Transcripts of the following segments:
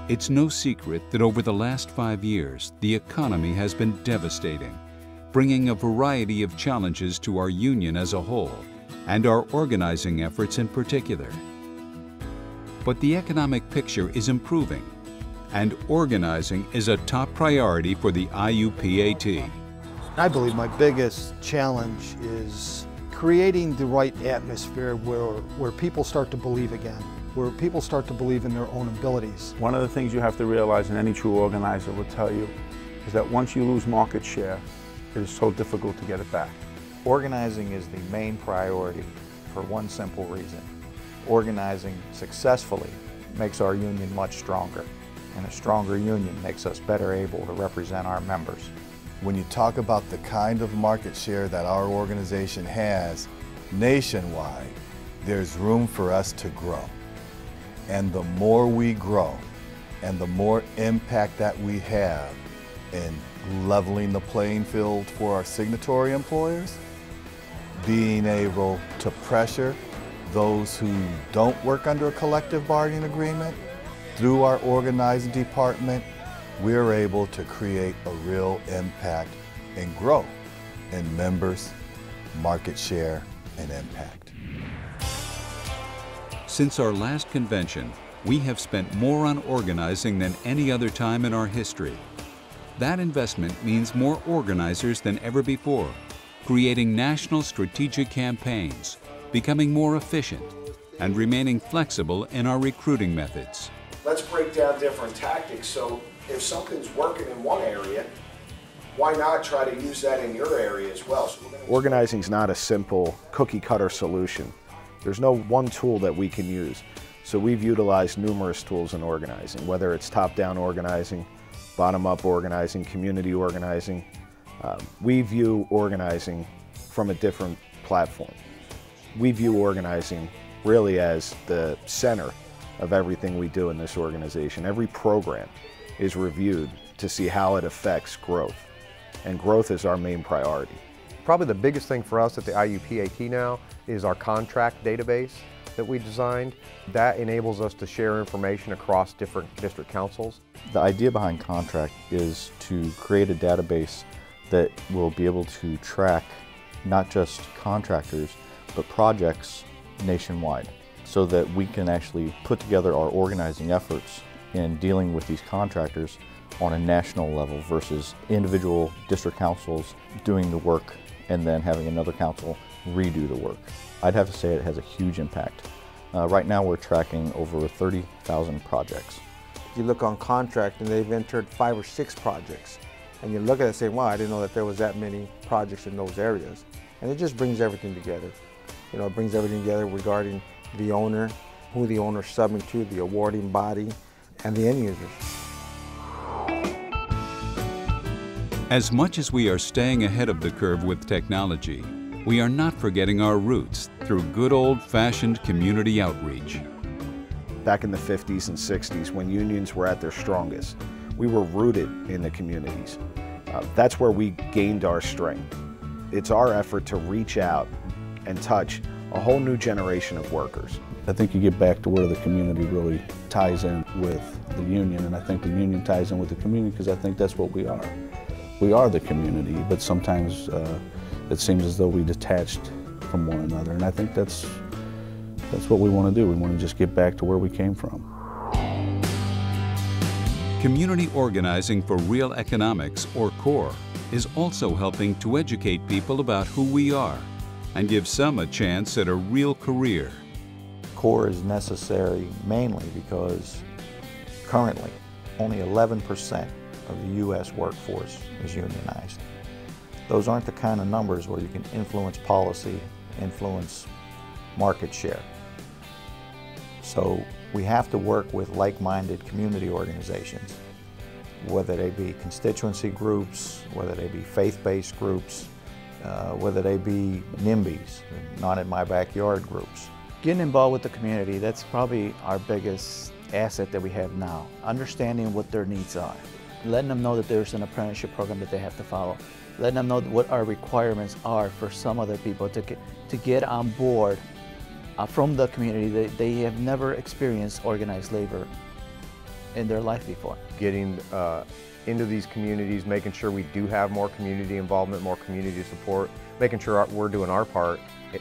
It's no secret that over the last 5 years, the economy has been devastating, bringing a variety of challenges to our union as a whole, and our organizing efforts in particular. But the economic picture is improving, and organizing is a top priority for the IUPAT. I believe my biggest challenge is creating the right atmosphere where people start to believe again, where people start to believe in their own abilities. One of the things you have to realize, and any true organizer will tell you, is that once you lose market share, it is so difficult to get it back. Organizing is the main priority for one simple reason. Organizing successfully makes our union much stronger, and a stronger union makes us better able to represent our members. When you talk about the kind of market share that our organization has nationwide, there's room for us to grow. And the more we grow, and the more impact that we have in leveling the playing field for our signatory employers, being able to pressure those who don't work under a collective bargaining agreement, through our organizing department, we're able to create a real impact and grow in members, market share, and impact. Since our last convention, we have spent more on organizing than any other time in our history. That investment means more organizers than ever before, creating national strategic campaigns, becoming more efficient, and remaining flexible in our recruiting methods. Let's break down different tactics, so if something's working in one area, why not try to use that in your area as well? Organizing is not a simple cookie-cutter solution. There's no one tool that we can use. So we've utilized numerous tools in organizing, whether it's top-down organizing, bottom-up organizing, community organizing. We view organizing from a different platform. We view organizing really as the center of everything we do in this organization. Every program is reviewed to see how it affects growth, and growth is our main priority. Probably the biggest thing for us at the IUPAT now is our contract database that we designed. That enables us to share information across different district councils. The idea behind contract is to create a database that will be able to track not just contractors, but projects nationwide, so that we can actually put together our organizing efforts in dealing with these contractors on a national level versus individual district councils doing the work and then having another council redo the work. I'd have to say it has a huge impact. Right now we're tracking over 30,000 projects. You look on contract and they've entered 5 or 6 projects, and you look at it and say, wow, I didn't know that there was that many projects in those areas. And it just brings everything together. You know, it brings everything together regarding the owner, who the owner's subbing to, the awarding body, and the end users. As much as we are staying ahead of the curve with technology, we are not forgetting our roots through good old-fashioned community outreach. Back in the 50s and 60s, when unions were at their strongest, we were rooted in the communities. That's where we gained our strength. It's our effort to reach out and touch a whole new generation of workers. I think you get back to where the community really ties in with the union, and I think the union ties in with the community because I think that's what we are. We are the community, but sometimes it seems as though we detached from one another, and I think that's what we want to do. We want to just get back to where we came from. Community organizing for real economics, or CORE, is also helping to educate people about who we are and give some a chance at a real career. CORE is necessary mainly because currently only 11% of the U.S. workforce is unionized. Those aren't the kind of numbers where you can influence policy, influence market share. So we have to work with like-minded community organizations, whether they be constituency groups, whether they be faith-based groups, whether they be NIMBYs, not in my backyard groups. Getting involved with the community, that's probably our biggest asset that we have now. Understanding what their needs are. Letting them know that there's an apprenticeship program that they have to follow. Letting them know what our requirements are for some other people to get on board from the community. They have never experienced organized labor in their life before. Getting into these communities, making sure we do have more community involvement, more community support, making sure we're doing our part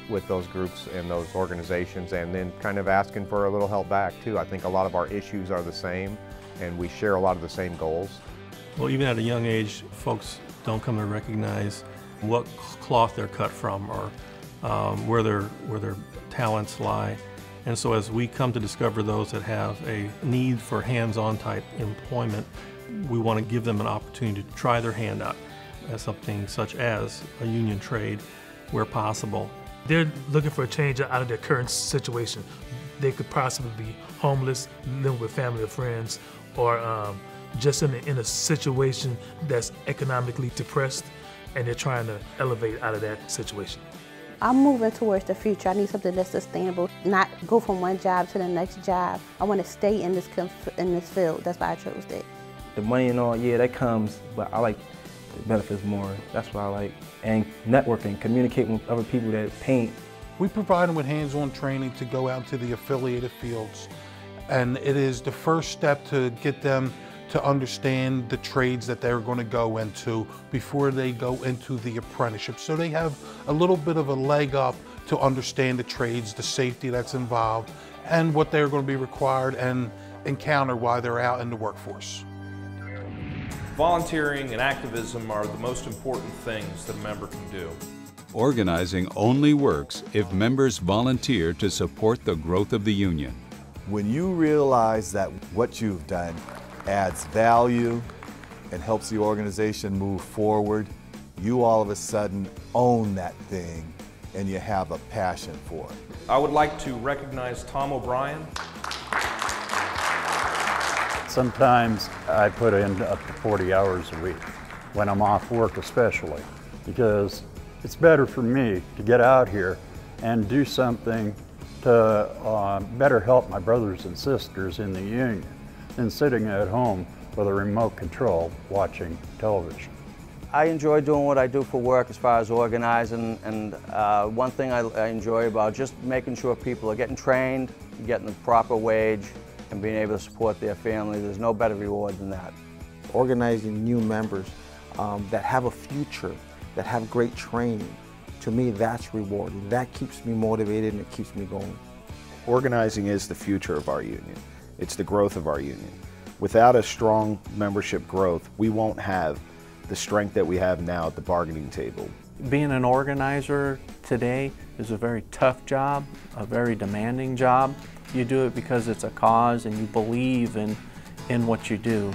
with those groups and those organizations, and then kind of asking for a little help back too. I think a lot of our issues are the same and we share a lot of the same goals. Well, even at a young age, folks don't come to recognize what cloth they're cut from or where their talents lie. And so as we come to discover those that have a need for hands-on type employment, we want to give them an opportunity to try their hand out at something such as a union trade where possible. They're looking for a change out of their current situation. They could possibly be homeless, living with family or friends, or just in a situation that's economically depressed, and they're trying to elevate out of that situation. I'm moving towards the future. I need something that's sustainable, not go from one job to the next job. I want to stay in this field. That's why I chose that. The money and all, yeah, that comes, but I like the benefits more. That's what I like. And networking, communicating with other people that paint. We provide them with hands-on training to go out to the affiliated fields. And it is the first step to get them to understand the trades that they're going to go into before they go into the apprenticeship. So they have a little bit of a leg up to understand the trades, the safety that's involved, and what they're going to be required and encounter while they're out in the workforce. Volunteering and activism are the most important things that a member can do. Organizing only works if members volunteer to support the growth of the union. When you realize that what you've done adds value and helps the organization move forward, you all of a sudden own that thing and you have a passion for it. I would like to recognize Tom O'Brien. Sometimes I put in up to 40 hours a week, when I'm off work especially, because it's better for me to get out here and do something to better help my brothers and sisters in the union than sitting at home with a remote control watching television. I enjoy doing what I do for work as far as organizing, and one thing I enjoy about just making sure people are getting trained, getting the proper wage, and being able to support their family. There's no better reward than that. Organizing new members that have a future, that have great training, to me that's rewarding. That keeps me motivated and it keeps me going. Organizing is the future of our union. It's the growth of our union. Without a strong membership growth, we won't have the strength that we have now at the bargaining table. Being an organizer today is a very tough job, a very demanding job. You do it because it's a cause and you believe in what you do.